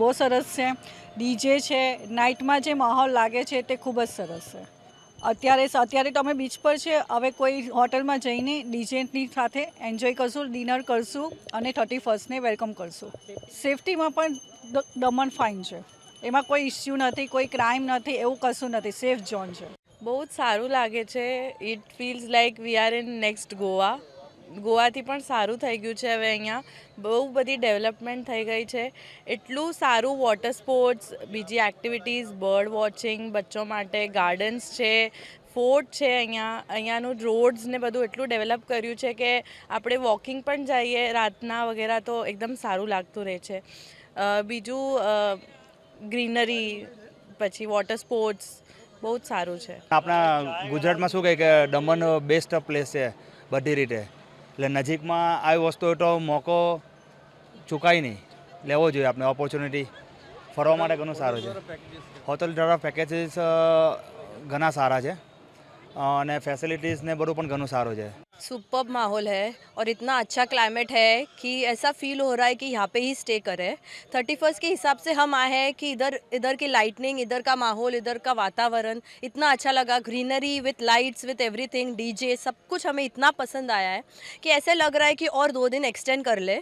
બહુ સરસ છે. ડીજે છે, નાઇટમાં જે માહોલ લાગે છે તે ખૂબ જ સરસ છે. અત્યારે તો અમે બીચ પર છે. હવે કોઈ હોટલમાં જઈને ડીજેની સાથે એન્જોય કરશું, ડિનર કરશું અને 31st વેલકમ કરશું. સેફટીમાં પણ દમણ ફાઇન છે. એમાં કોઈ ઇસ્યુ નથી, કોઈ ક્રાઇમ નથી, એવું કશું નથી. સેફ ઝોન છે. બહુ જ સારું લાગે છે. It feels like we are in next Goa. ગોવાથી પણ સારું થઈ ગયું છે. હવે અહીંયા બહુ બધી ડેવલપમેન્ટ થઈ ગઈ છે. એટલું સારું વોટર સ્પોર્ટ્સ, બીજી એક્ટિવિટીઝ, બર્ડ વોચિંગ, બચ્ચો માટે ગાર્ડન્સ છે, ફોર્ટ છે. અહીંયાનું રોડ્સ ને બધું એટલું ડેવલપ કર્યું છે કે આપણે વોકિંગ પણ જઈએ રાતના વગેરે તો એકદમ સારું લાગતું રહે છે. બીજું ગ્રીનરી, પછી વોટર સ્પોર્ટ્સ બહુ જ સારું છે. આપણા ગુજરાતમાં શું કહે કે દમણ બેસ્ટ પ્લેસ છે બધી રીતે. એટલે નજીકમાં આવી વસ્તુ તો મોકો ચૂકાય નહીં, લેવો જોઈએ આપણે ઓપોર્ચ્યુનિટી. ફરવા માટે ઘણું સારું છે. હોટલ દ્વારા પેકેજીસ ઘણા સારા છે અને ફેસિલિટીઝ ને બધું પણ ઘણું સારું છે. सुपर्ब माहौल है और इतना अच्छा क्लाइमेट है कि ऐसा फील हो रहा है कि यहाँ पे ही स्टे करें. 31st के हिसाब से हम आए हैं कि इधर इधर की लाइटनिंग, इधर का माहौल, इधर का वातावरण इतना अच्छा लगा. Greenery with lights with everything, DJ, सब कुछ हमें इतना पसंद आया है कि ऐसे लग रहा है कि और 2 दिन एक्सटेंड कर ले.